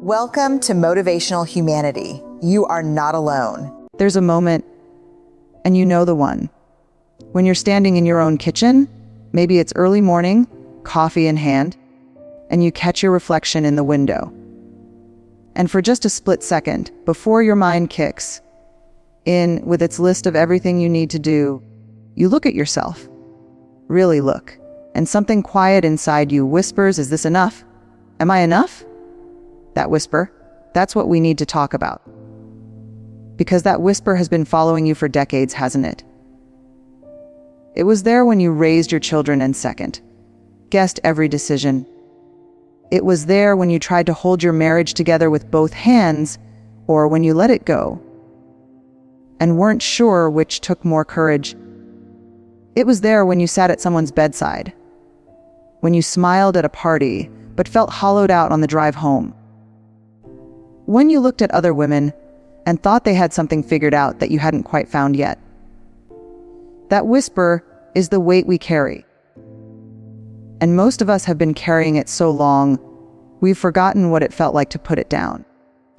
Welcome to Motivational Humanity. You are not alone. There's a moment, and you know the one. When you're standing in your own kitchen, maybe it's early morning, coffee in hand, and you catch your reflection in the window. And for just a split second, before your mind kicks in with its list of everything you need to do, you look at yourself. Really look. And something quiet inside you whispers, "Is this enough? Am I enough?" That whisper, that's what we need to talk about. Because that whisper has been following you for decades, hasn't it? It was there when you raised your children and guessed every decision. It was there when you tried to hold your marriage together with both hands, or when you let it go and weren't sure which took more courage. It was there when you sat at someone's bedside, when you smiled at a party but felt hollowed out on the drive home. When you looked at other women and thought they had something figured out that you hadn't quite found yet. That whisper is the weight we carry. And most of us have been carrying it so long, we've forgotten what it felt like to put it down.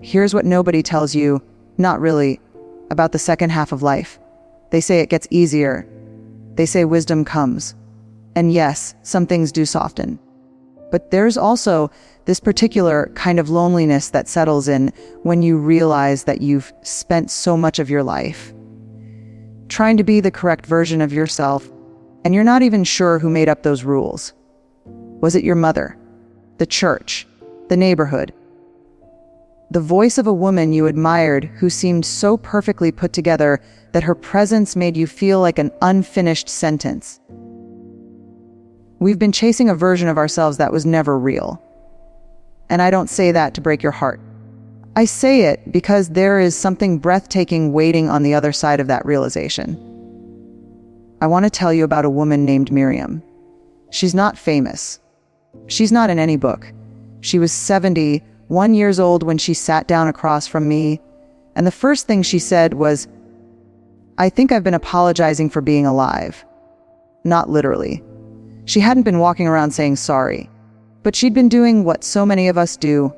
Here's what nobody tells you, not really, about the second half of life. They say it gets easier. They say wisdom comes. And yes, some things do soften. But there's also this particular kind of loneliness that settles in when you realize that you've spent so much of your life trying to be the correct version of yourself, and you're not even sure who made up those rules. Was it your mother, the church, the neighborhood? The voice of a woman you admired who seemed so perfectly put together that her presence made you feel like an unfinished sentence. We've been chasing a version of ourselves that was never real. And I don't say that to break your heart. I say it because there is something breathtaking waiting on the other side of that realization. I want to tell you about a woman named Miriam. She's not famous. She's not in any book. She was 71 years old when she sat down across from me, and the first thing she said was, "I think I've been apologizing for being alive." Not literally. She hadn't been walking around saying sorry, but she'd been doing what so many of us do,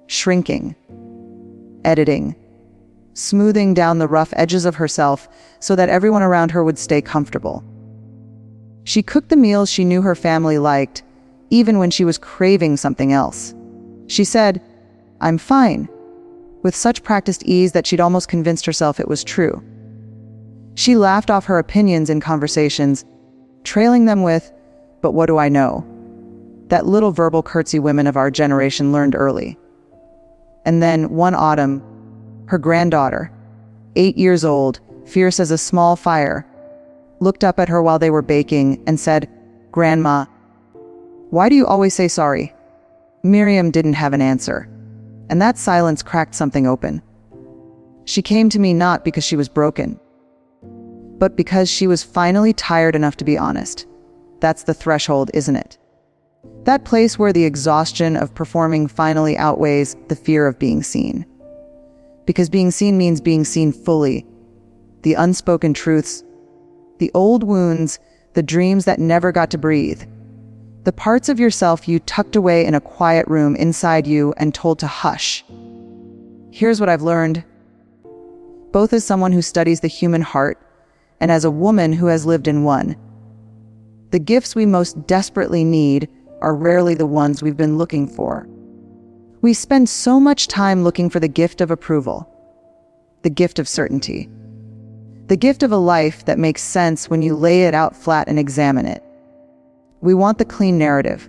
shrinking, editing, smoothing down the rough edges of herself so that everyone around her would stay comfortable. She cooked the meals she knew her family liked, even when she was craving something else. She said, "I'm fine," with such practiced ease that she'd almost convinced herself it was true. She laughed off her opinions in conversations, trailing them with, "But what do I know?" That little verbal curtsy women of our generation learned early. And then one autumn, her granddaughter, 8 years old, fierce as a small fire, looked up at her while they were baking and said, "Grandma, why do you always say sorry?" Miriam didn't have an answer, and that silence cracked something open. She came to me not because she was broken, but because she was finally tired enough to be honest. That's the threshold, isn't it? That place where the exhaustion of performing finally outweighs the fear of being seen. Because being seen means being seen fully. The unspoken truths, the old wounds, the dreams that never got to breathe. The parts of yourself you tucked away in a quiet room inside you and told to hush. Here's what I've learned, both as someone who studies the human heart and as a woman who has lived in one. The gifts we most desperately need are rarely the ones we've been looking for. We spend so much time looking for the gift of approval, the gift of certainty, the gift of a life that makes sense when you lay it out flat and examine it. We want the clean narrative,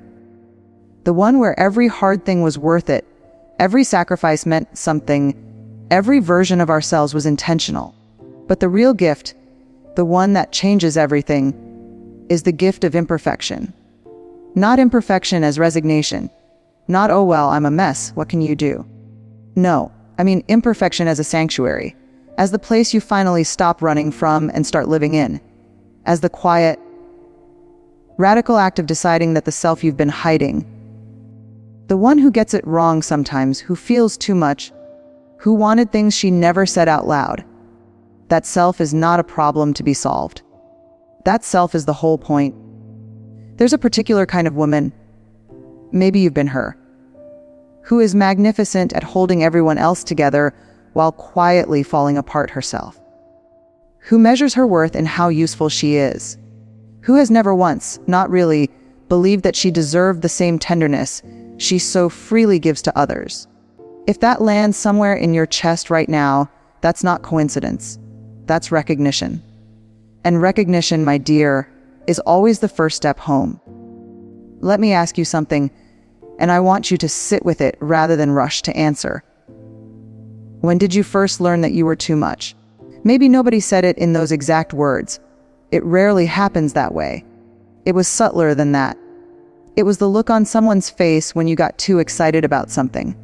the one where every hard thing was worth it, every sacrifice meant something, every version of ourselves was intentional. But the real gift, the one that changes everything, is the gift of imperfection. Not imperfection as resignation. Not, "Oh well, I'm a mess, what can you do?" No, I mean imperfection as a sanctuary, as the place you finally stop running from and start living in, as the quiet, radical act of deciding that the self you've been hiding, the one who gets it wrong sometimes, who feels too much, who wanted things she never said out loud, that self is not a problem to be solved. That self is the whole point. There's a particular kind of woman, maybe you've been her, who is magnificent at holding everyone else together while quietly falling apart herself, who measures her worth in how useful she is, who has never once, not really, believed that she deserved the same tenderness she so freely gives to others. If that lands somewhere in your chest right now, that's not coincidence. That's recognition. And recognition, my dear, is always the first step home. Let me ask you something, and I want you to sit with it rather than rush to answer. When did you first learn that you were too much? Maybe nobody said it in those exact words. It rarely happens that way. It was subtler than that. It was the look on someone's face when you got too excited about something.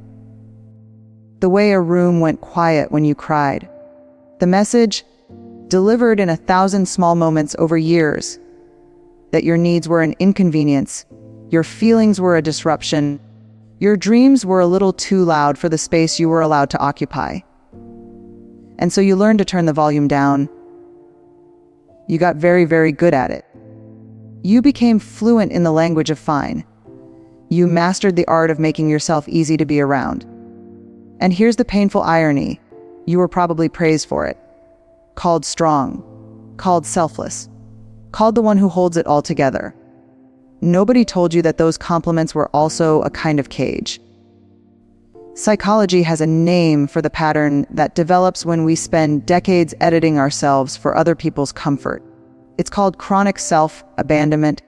The way a room went quiet when you cried. The message, delivered in 1,000 small moments over years, that your needs were an inconvenience, your feelings were a disruption, your dreams were a little too loud for the space you were allowed to occupy. And so you learned to turn the volume down. You got very, very good at it. You became fluent in the language of fine. You mastered the art of making yourself easy to be around. And here's the painful irony. You were probably praised for it. Called strong. Called selfless. Called the one who holds it all together. Nobody told you that those compliments were also a kind of cage. Psychology has a name for the pattern that develops when we spend decades editing ourselves for other people's comfort. It's called chronic self-abandonment,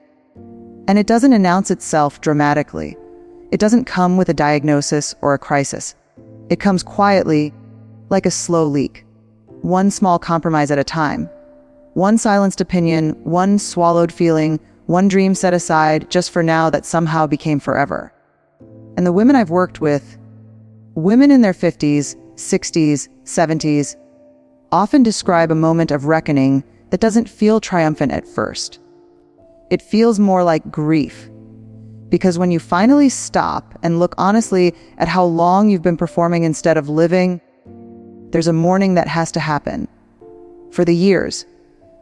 and it doesn't announce itself dramatically. It doesn't come with a diagnosis or a crisis. It comes quietly, like a slow leak, one small compromise at a time. One silenced opinion, one swallowed feeling, one dream set aside just for now that somehow became forever. And the women I've worked with, women in their 50s, 60s, 70s, often describe a moment of reckoning that doesn't feel triumphant at first. It feels more like grief. Because when you finally stop and look honestly at how long you've been performing instead of living, there's a mourning that has to happen. For the years,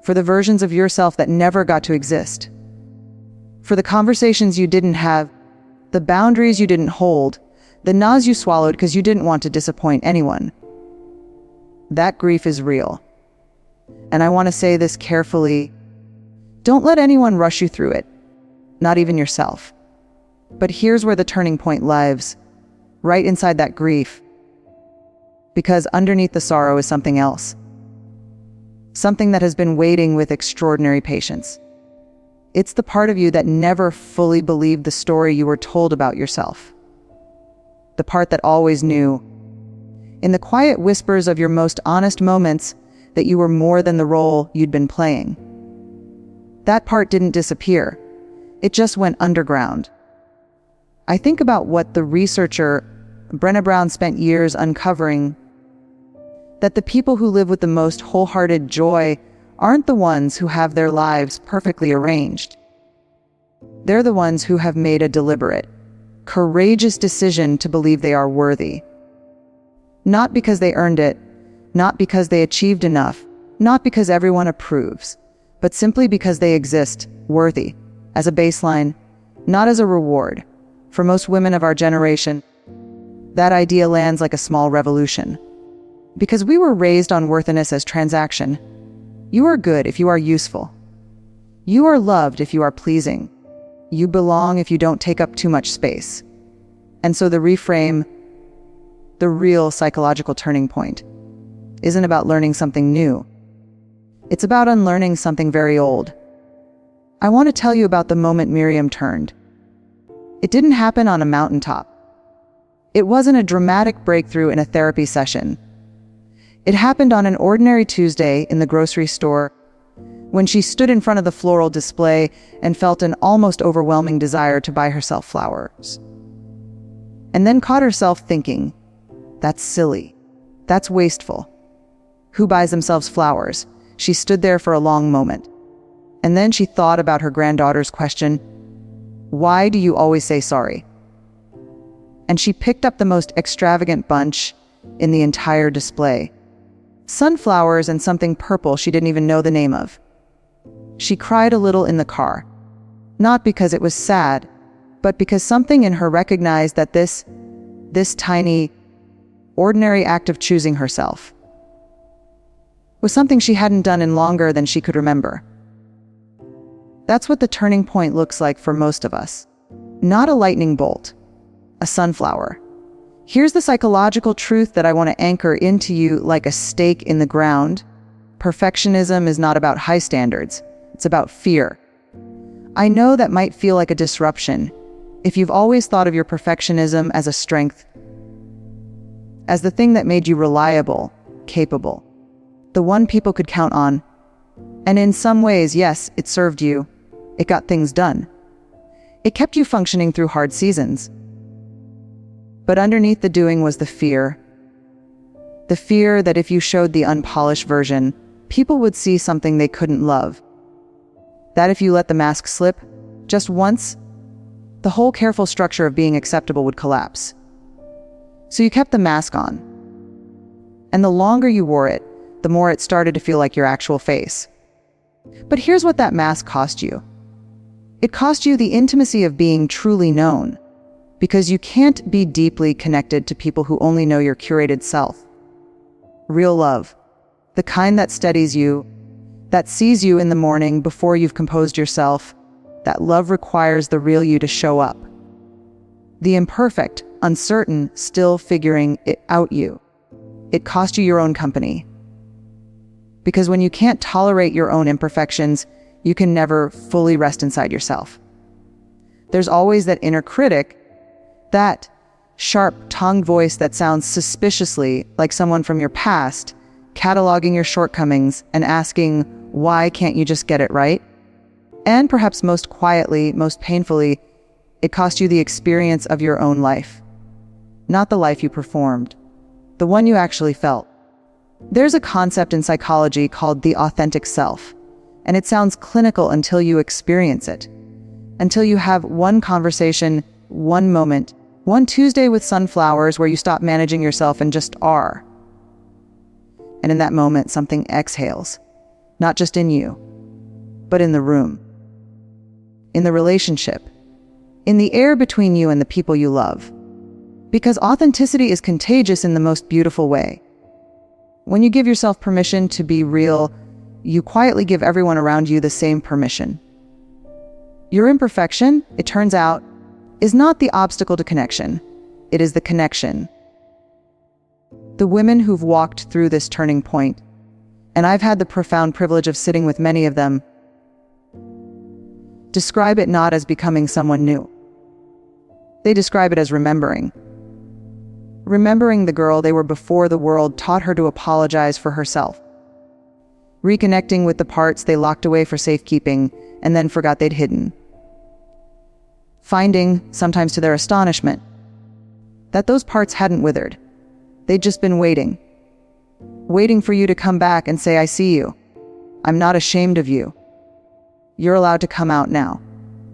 for the versions of yourself that never got to exist, for the conversations you didn't have, the boundaries you didn't hold, the no's you swallowed because you didn't want to disappoint anyone. That grief is real. And I want to say this carefully. Don't let anyone rush you through it, not even yourself. But here's where the turning point lies, right inside that grief. Because underneath the sorrow is something else. Something that has been waiting with extraordinary patience. It's the part of you that never fully believed the story you were told about yourself. The part that always knew, in the quiet whispers of your most honest moments, that you were more than the role you'd been playing. That part didn't disappear. It just went underground. I think about what the researcher Brené Brown spent years uncovering, that the people who live with the most wholehearted joy aren't the ones who have their lives perfectly arranged. They're the ones who have made a deliberate, courageous decision to believe they are worthy. Not because they earned it, not because they achieved enough, not because everyone approves, but simply because they exist, worthy, as a baseline, not as a reward. For most women of our generation, that idea lands like a small revolution. Because we were raised on worthiness as transaction. You are good if you are useful. You are loved if you are pleasing. You belong if you don't take up too much space. And so the reframe, the real psychological turning point, isn't about learning something new. It's about unlearning something very old. I want to tell you about the moment Miriam turned. It didn't happen on a mountaintop. It wasn't a dramatic breakthrough in a therapy session. It happened on an ordinary Tuesday in the grocery store, when she stood in front of the floral display and felt an almost overwhelming desire to buy herself flowers. And then caught herself thinking, that's silly. That's wasteful. Who buys themselves flowers? She stood there for a long moment. And then she thought about her granddaughter's question, why do you always say sorry? And she picked up the most extravagant bunch in the entire display. Sunflowers and something purple she didn't even know the name of. She cried a little in the car. Not because it was sad, but because something in her recognized that this this tiny, ordinary act of choosing herself was something she hadn't done in longer than she could remember. That's what the turning point looks like for most of us. Not a lightning bolt, a sunflower. Here's the psychological truth that I want to anchor into you like a stake in the ground. Perfectionism is not about high standards. It's about fear. I know that might feel like a disruption if you've always thought of your perfectionism as a strength, as the thing that made you reliable, capable, the one people could count on. And in some ways, yes, it served you. It got things done. It kept you functioning through hard seasons. But underneath the doing was the fear. The fear that if you showed the unpolished version, people would see something they couldn't love. That if you let the mask slip, just once, the whole careful structure of being acceptable would collapse. So you kept the mask on. And the longer you wore it, the more it started to feel like your actual face. But here's what that mask cost you. It cost you the intimacy of being truly known, because you can't be deeply connected to people who only know your curated self. Real love, the kind that steadies you, that sees you in the morning before you've composed yourself, that love requires the real you to show up. The imperfect, uncertain, still figuring it out you. It cost you your own company. Because when you can't tolerate your own imperfections, you can never fully rest inside yourself. There's always that inner critic, that sharp-tongued voice that sounds suspiciously like someone from your past, cataloging your shortcomings and asking, why can't you just get it right? And perhaps most quietly, most painfully, it cost you the experience of your own life. Not the life you performed, the one you actually felt. There's a concept in psychology called the authentic self, and it sounds clinical until you experience it. Until you have one conversation, one moment, one Tuesday with sunflowers where you stop managing yourself and just are. And in that moment, something exhales, not just in you, but in the room, in the relationship, in the air between you and the people you love. Because authenticity is contagious in the most beautiful way. When you give yourself permission to be real, you quietly give everyone around you the same permission. Your imperfection, it turns out, is not the obstacle to connection. It is the connection. The women who've walked through this turning point, and I've had the profound privilege of sitting with many of them, describe it not as becoming someone new. They describe it as remembering. Remembering the girl they were before the world taught her to apologize for herself. Reconnecting with the parts they locked away for safekeeping and then forgot they'd hidden. Finding, sometimes to their astonishment, that those parts hadn't withered. They'd just been waiting. Waiting for you to come back and say, I see you. I'm not ashamed of you. You're allowed to come out now.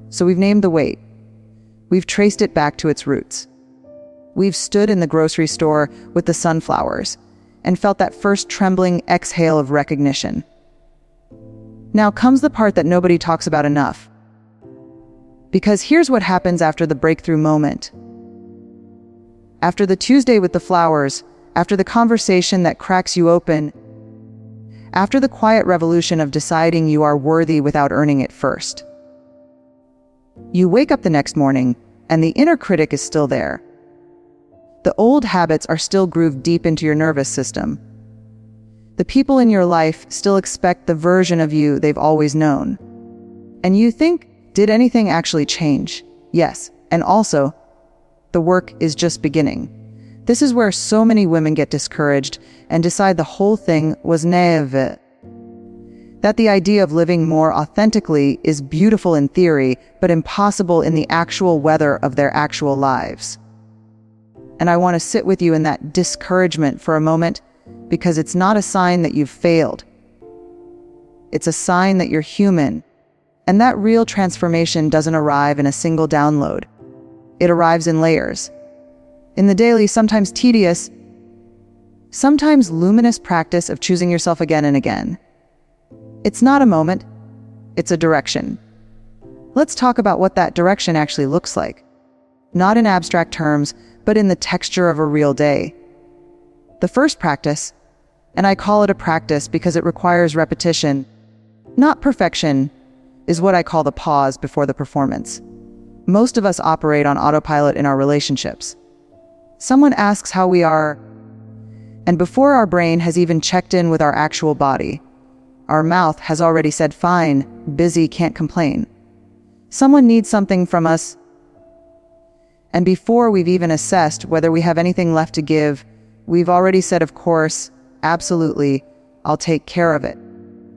So we've named the wait. We've traced it back to its roots. We've stood in the grocery store with the sunflowers and felt that first trembling exhale of recognition. Now comes the part that nobody talks about enough. Because here's what happens after the breakthrough moment. After the Tuesday with the flowers, after the conversation that cracks you open, after the quiet revolution of deciding you are worthy without earning it first. You wake up the next morning, and the inner critic is still there. The old habits are still grooved deep into your nervous system. The people in your life still expect the version of you they've always known. And you think, did anything actually change? Yes, and also, the work is just beginning. This is where so many women get discouraged and decide the whole thing was naïve. That the idea of living more authentically is beautiful in theory, but impossible in the actual weather of their actual lives. And I want to sit with you in that discouragement for a moment, because it's not a sign that you've failed. It's a sign that you're human, and that real transformation doesn't arrive in a single download. It arrives in layers. In the daily, sometimes tedious, sometimes luminous practice of choosing yourself again and again. It's not a moment, it's a direction. Let's talk about what that direction actually looks like. Not in abstract terms, but in the texture of a real day. The first practice, and I call it a practice because it requires repetition, not perfection, is what I call the pause before the performance. Most of us operate on autopilot in our relationships. Someone asks how we are, and before our brain has even checked in with our actual body, our mouth has already said, "Fine, busy, can't complain." Someone needs something from us, and before we've even assessed whether we have anything left to give, we've already said, "Of course, absolutely, I'll take care of it."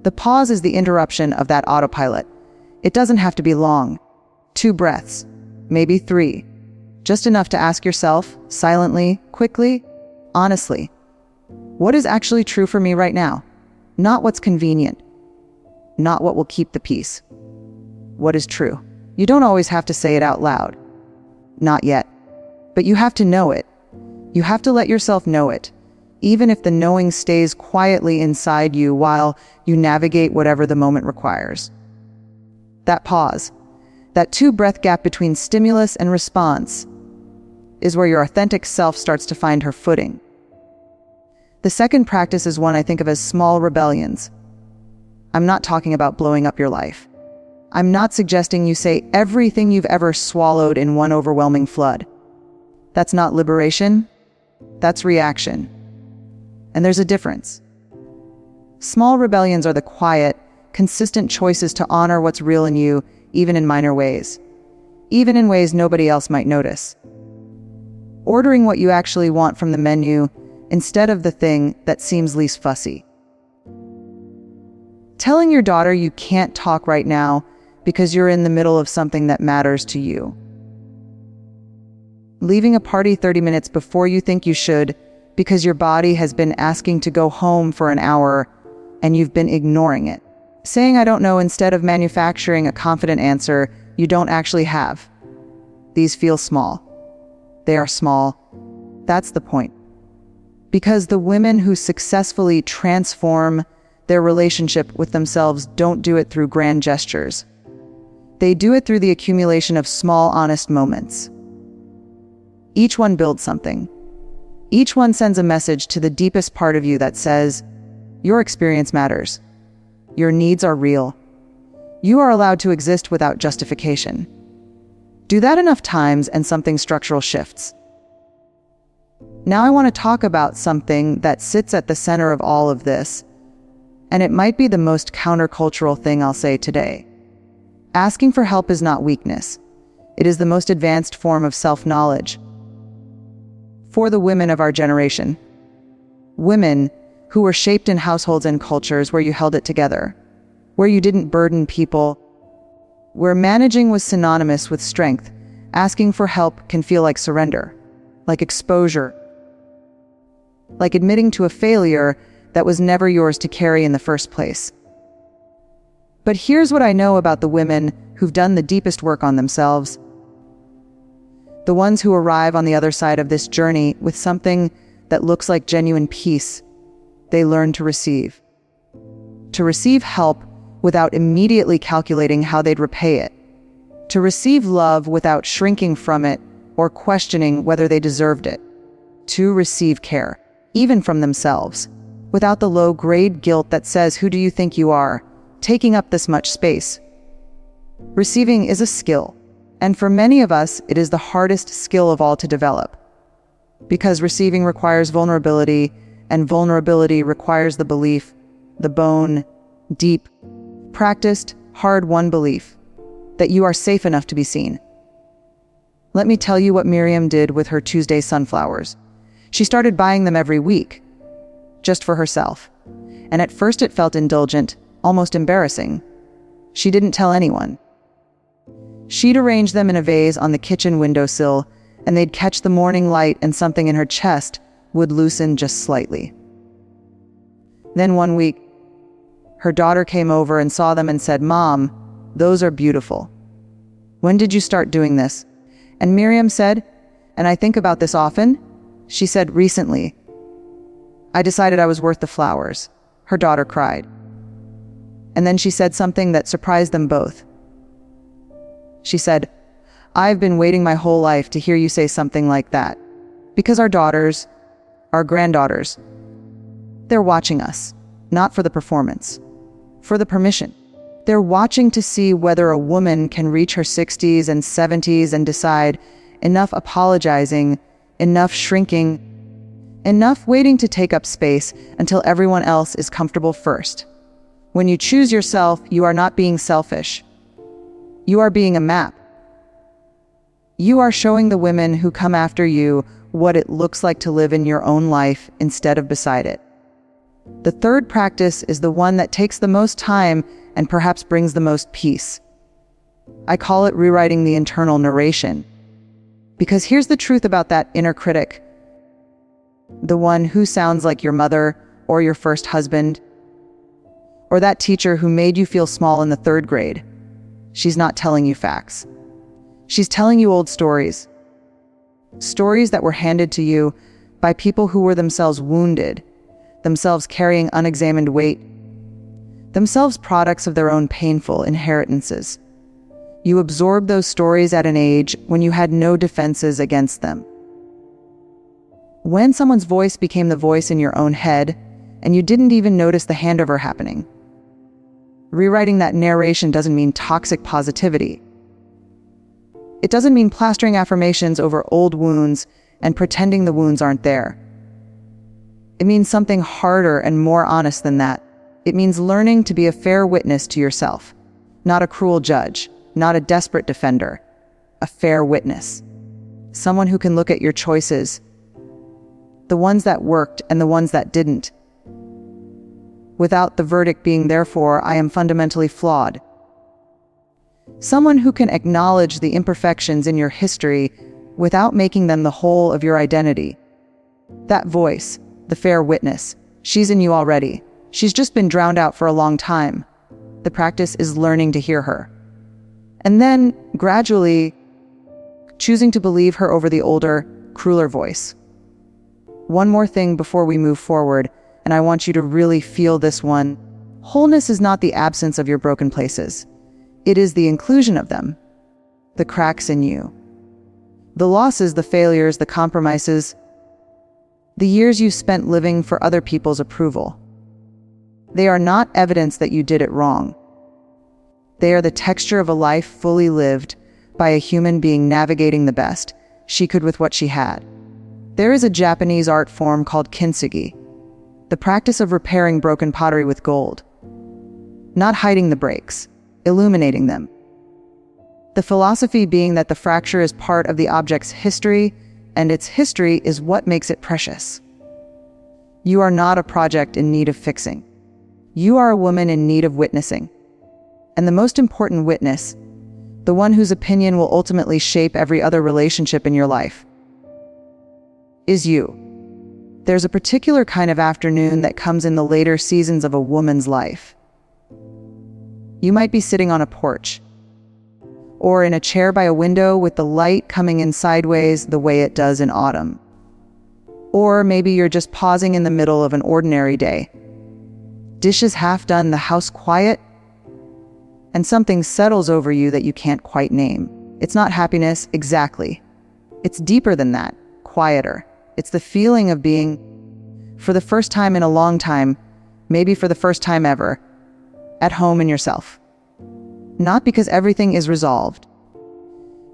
The pause is the interruption of that autopilot. It doesn't have to be long. 2 breaths, maybe 3, just enough to ask yourself, silently, quickly, honestly, what is actually true for me right now? Not what's convenient, not what will keep the peace. What is true? You don't always have to say it out loud. Not yet. But you have to know it. You have to let yourself know it, even if the knowing stays quietly inside you while you navigate whatever the moment requires. That pause, that 2-breath gap between stimulus and response, is where your authentic self starts to find her footing. The second practice is one I think of as small rebellions. I'm not talking about blowing up your life. I'm not suggesting you say everything you've ever swallowed in one overwhelming flood. That's not liberation, that's reaction. And there's a difference. Small rebellions are the quiet, consistent choices to honor what's real in you, even in minor ways, even in ways nobody else might notice. Ordering what you actually want from the menu instead of the thing that seems least fussy. Telling your daughter you can't talk right now because you're in the middle of something that matters to you. Leaving a party 30 minutes before you think you should because your body has been asking to go home for an hour and you've been ignoring it. Saying "I don't know" instead of manufacturing a confident answer you don't actually have. These feel small. They are small. That's the point. Because the women who successfully transform their relationship with themselves don't do it through grand gestures. They do it through the accumulation of small, honest moments. Each one builds something. Each one sends a message to the deepest part of you that says, your experience matters. Your needs are real. You are allowed to exist without justification. Do that enough times and something structural shifts. Now I want to talk about something that sits at the center of all of this, and it might be the most countercultural thing I'll say today. Asking for help is not weakness. It is the most advanced form of self-knowledge. For the women of our generation, women who were shaped in households and cultures where you held it together, where you didn't burden people, where managing was synonymous with strength, asking for help can feel like surrender, like exposure, like admitting to a failure that was never yours to carry in the first place. But here's what I know about the women who've done the deepest work on themselves. The ones who arrive on the other side of this journey with something that looks like genuine peace. They learn to receive. To receive help without immediately calculating how they'd repay it. To receive love without shrinking from it or questioning whether they deserved it. To receive care, even from themselves, without the low-grade guilt that says, "Who do you think you are, taking up this much space?" Receiving is a skill, and for many of us, it is the hardest skill of all to develop. Because receiving requires vulnerability, and vulnerability requires the belief, the bone, deep, practiced, hard-won belief that you are safe enough to be seen. Let me tell you what Miriam did with her Tuesday sunflowers. She started buying them every week, just for herself. And at first it felt indulgent, almost embarrassing. She didn't tell anyone. She'd arrange them in a vase on the kitchen windowsill, and they'd catch the morning light and something in her chest would loosen just slightly. Then one week, her daughter came over and saw them and said, "Mom, those are beautiful. When did you start doing this?" And Miriam said, and I think about this often, she said, "Recently. I decided I was worth the flowers." Her daughter cried. And then she said something that surprised them both. She said, "I've been waiting my whole life to hear you say something like that." Because our daughters, our granddaughters, they're watching us, not for the performance, for the permission. They're watching to see whether a woman can reach her 60s and 70s and decide enough apologizing, enough shrinking, enough waiting to take up space until everyone else is comfortable first. When you choose yourself, you are not being selfish. You are being a map. You are showing the women who come after you what it looks like to live in your own life instead of beside it. The third practice is the one that takes the most time and perhaps brings the most peace. I call it rewriting the internal narration. Because here's the truth about that inner critic. The one who sounds like your mother or your first husband, or that teacher who made you feel small in the third grade. She's not telling you facts. She's telling you old stories. Stories that were handed to you by people who were themselves wounded, themselves carrying unexamined weight, themselves products of their own painful inheritances. You absorbed those stories at an age when you had no defenses against them. When someone's voice became the voice in your own head, and you didn't even notice the handover happening. Rewriting that narration doesn't mean toxic positivity. It doesn't mean plastering affirmations over old wounds and pretending the wounds aren't there. It means something harder and more honest than that. It means learning to be a fair witness to yourself, not a cruel judge, not a desperate defender, a fair witness. Someone who can look at your choices, the ones that worked and the ones that didn't, without the verdict being, therefore, I am fundamentally flawed. Someone who can acknowledge the imperfections in your history without making them the whole of your identity. That voice, the fair witness, she's in you already. She's just been drowned out for a long time. The practice is learning to hear her. And then, gradually, choosing to believe her over the older, crueler voice. One more thing before we move forward, and I want you to really feel this one. Wholeness is not the absence of your broken places. It is the inclusion of them, the cracks in you. The losses, the failures, the compromises, the years you spent living for other people's approval. They are not evidence that you did it wrong. They are the texture of a life fully lived by a human being navigating the best she could with what she had. There is a Japanese art form called kintsugi, the practice of repairing broken pottery with gold. Not hiding the breaks, illuminating them. The philosophy being that the fracture is part of the object's history, and its history is what makes it precious. You are not a project in need of fixing. You are a woman in need of witnessing. And the most important witness, the one whose opinion will ultimately shape every other relationship in your life, is you. There's a particular kind of afternoon that comes in the later seasons of a woman's life. You might be sitting on a porch, or in a chair by a window with the light coming in sideways the way it does in autumn. Or maybe you're just pausing in the middle of an ordinary day. Dishes half done, the house quiet, and something settles over you that you can't quite name. It's not happiness, exactly. It's deeper than that, quieter. It's the feeling of being, for the first time in a long time, maybe for the first time ever, at home in yourself. Not because everything is resolved.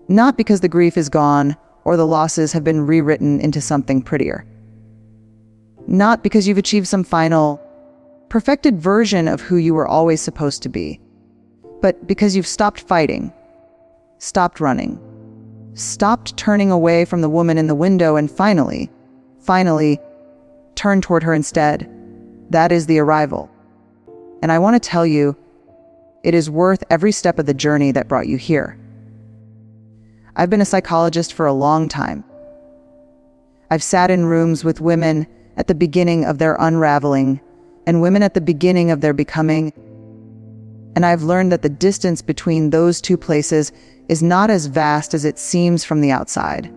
Not because the grief is gone or the losses have been rewritten into something prettier. Not because you've achieved some final, perfected version of who you were always supposed to be. But because you've stopped fighting, stopped running, stopped turning away from the woman in the window and finally, turned toward her instead. That is the arrival. And I want to tell you, it is worth every step of the journey that brought you here. I've been a psychologist for a long time. I've sat in rooms with women at the beginning of their unraveling and women at the beginning of their becoming. And I've learned that the distance between those two places is not as vast as it seems from the outside.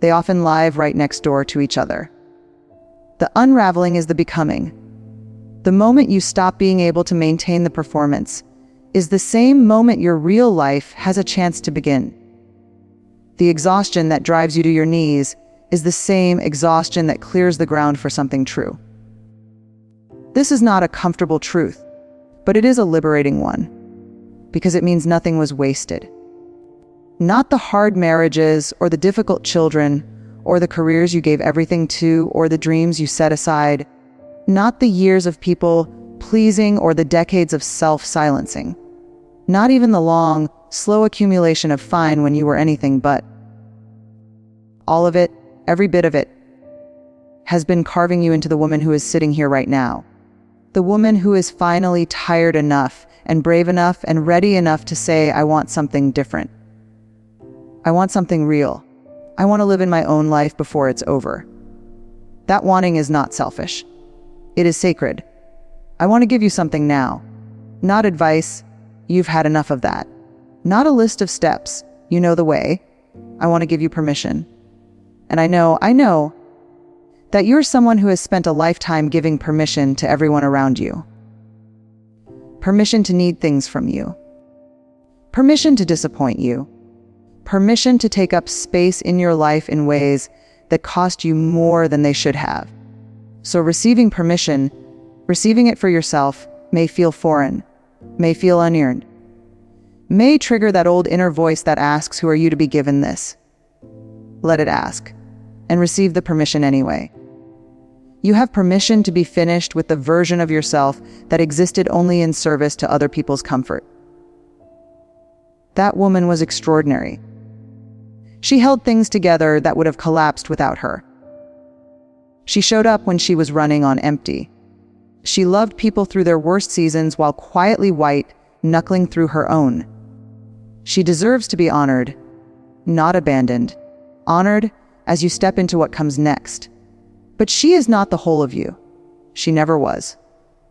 They often lie right next door to each other. The unraveling is the becoming. The moment you stop being able to maintain the performance is the same moment your real life has a chance to begin. The exhaustion that drives you to your knees is the same exhaustion that clears the ground for something true. This is not a comfortable truth, but it is a liberating one, because it means nothing was wasted. Not the hard marriages, or the difficult children, or the careers you gave everything to, or the dreams you set aside. Not the years of people pleasing or the decades of self-silencing. Not even the long, slow accumulation of fine when you were anything but. All of it, every bit of it, has been carving you into the woman who is sitting here right now. The woman who is finally tired enough and brave enough and ready enough to say, I want something different. I want something real. I want to live in my own life before it's over. That wanting is not selfish. It is sacred. I want to give you something now. Not advice. You've had enough of that. Not a list of steps. You know the way. I want to give you permission. And I know that you're someone who has spent a lifetime giving permission to everyone around you. Permission to need things from you. Permission to disappoint you. Permission to take up space in your life in ways that cost you more than they should have. So receiving permission, receiving it for yourself, may feel foreign, may feel unearned, may trigger that old inner voice that asks, who are you to be given this? Let it ask, and receive the permission anyway. You have permission to be finished with the version of yourself that existed only in service to other people's comfort. That woman was extraordinary. She held things together that would have collapsed without her. She showed up when she was running on empty. She loved people through their worst seasons while quietly white, knuckling through her own. She deserves to be honored, not abandoned. Honored as you step into what comes next. But she is not the whole of you. She never was.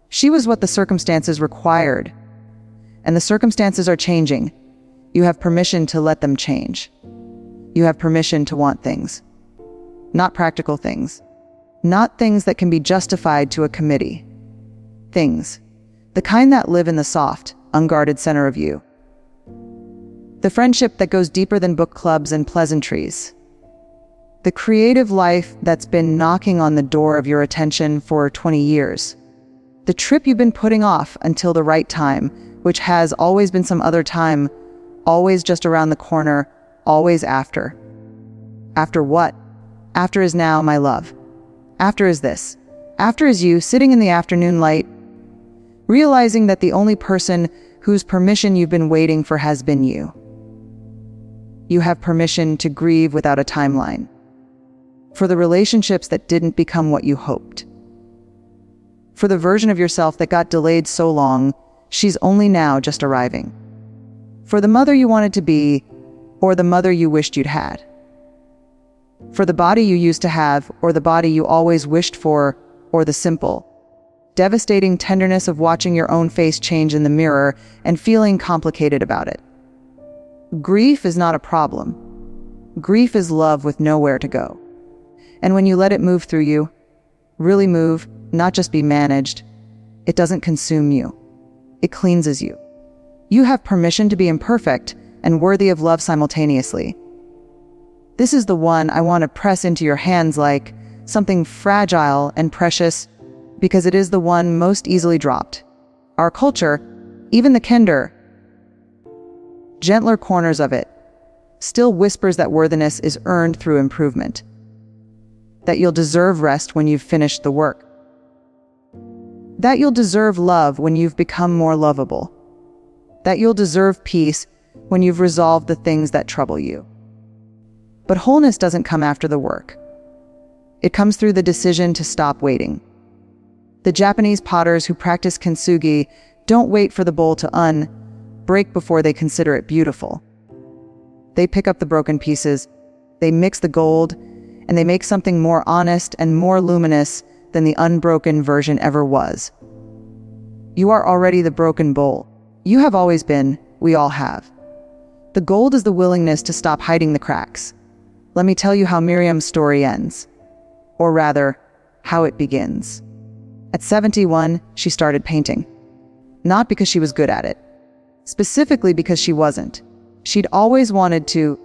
She was what the circumstances required. And the circumstances are changing. You have permission to let them change. You have permission to want things. Not practical things. Not things that can be justified to a committee. Things. The kind that live in the soft, unguarded center of you. The friendship that goes deeper than book clubs and pleasantries. The creative life that's been knocking on the door of your attention for 20 years. The trip you've been putting off until the right time, which has always been some other time, always just around the corner, always after. After what? After is now, my love. After is this. After is you sitting in the afternoon light, realizing that the only person whose permission you've been waiting for has been you. You have permission to grieve without a timeline. For the relationships that didn't become what you hoped. For the version of yourself that got delayed so long, she's only now just arriving. For the mother you wanted to be, or the mother you wished you'd had. For the body you used to have, or the body you always wished for, or the simple, devastating tenderness of watching your own face change in the mirror and feeling complicated about it. Grief is not a problem. Grief is love with nowhere to go. And when you let it move through you, really move, not just be managed, it doesn't consume you. It cleanses you. You have permission to be imperfect and worthy of love simultaneously. This is the one I want to press into your hands like something fragile and precious, because it is the one most easily dropped. Our culture, even the kinder, gentler corners of it, still whispers that worthiness is earned through improvement. That you'll deserve rest when you've finished the work. That you'll deserve love when you've become more lovable. That you'll deserve peace when you've resolved the things that trouble you. But wholeness doesn't come after the work. It comes through the decision to stop waiting. The Japanese potters who practice kintsugi don't wait for the bowl to break before they consider it beautiful. They pick up the broken pieces, they mix the gold, and they make something more honest and more luminous than the unbroken version ever was. You are already the broken bowl. You have always been, we all have. The gold is the willingness to stop hiding the cracks. Let me tell you how Miriam's story ends. Or rather, how it begins. At 71, she started painting. Not because she was good at it. Specifically because she wasn't. She'd always wanted to,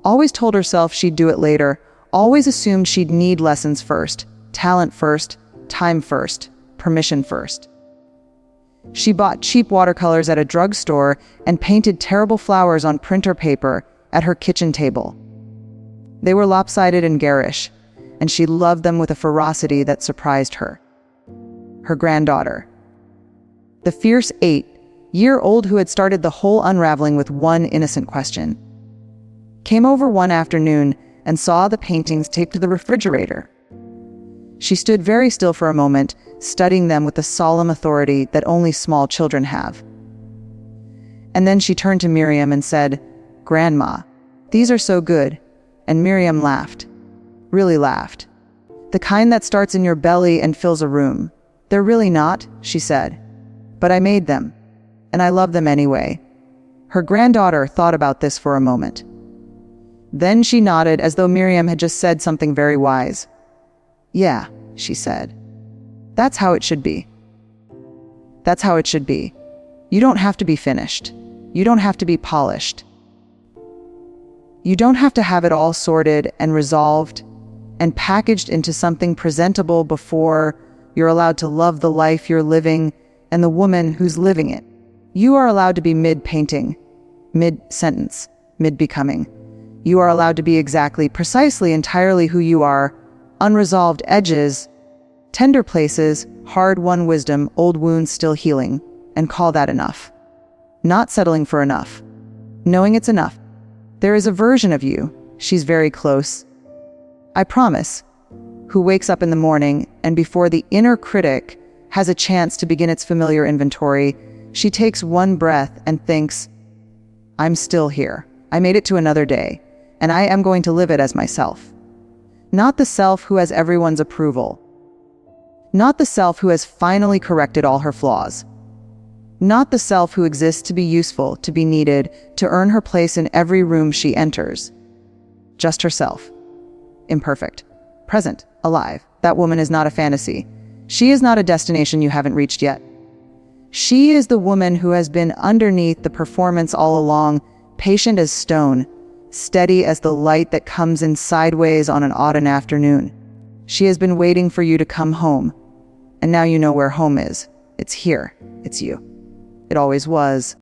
always told herself she'd do it later, always assumed she'd need lessons first, talent first, time first, permission first. She bought cheap watercolors at a drugstore and painted terrible flowers on printer paper at her kitchen table. They were lopsided and garish, and she loved them with a ferocity that surprised her. Her granddaughter, the fierce 8-year-old who had started the whole unraveling with one innocent question, came over one afternoon and saw the paintings taped to the refrigerator. She stood very still for a moment, studying them with the solemn authority that only small children have. And then she turned to Miriam and said, "Grandma, these are so good." And Miriam laughed, really laughed. "The kind that starts in your belly and fills a room. They're really not," she said. "But I made them, and I love them anyway." Her granddaughter thought about this for a moment. Then she nodded as though Miriam had just said something very wise. "Yeah," she said. "That's how it should be. That's how it should be. You don't have to be finished. You don't have to be polished. You don't have to have it all sorted and resolved and packaged into something presentable before you're allowed to love the life you're living and the woman who's living it. You are allowed to be mid-painting, mid-sentence, mid-becoming. You are allowed to be exactly, precisely, entirely who you are, unresolved edges, tender places, hard-won wisdom, old wounds still healing, and call that enough. Not settling for enough. Knowing it's enough. There is a version of you, she's very close, I promise, who wakes up in the morning and before the inner critic has a chance to begin its familiar inventory, she takes one breath and thinks, I'm still here. I made it to another day, and I am going to live it as myself. Not the self who has everyone's approval. Not the self who has finally corrected all her flaws. Not the self who exists to be useful, to be needed, to earn her place in every room she enters. Just herself. Imperfect. Present. Alive. That woman is not a fantasy. She is not a destination you haven't reached yet. She is the woman who has been underneath the performance all along, patient as stone, steady as the light that comes in sideways on an autumn afternoon. She has been waiting for you to come home, and now you know where home is. It's here. It's you. It always was.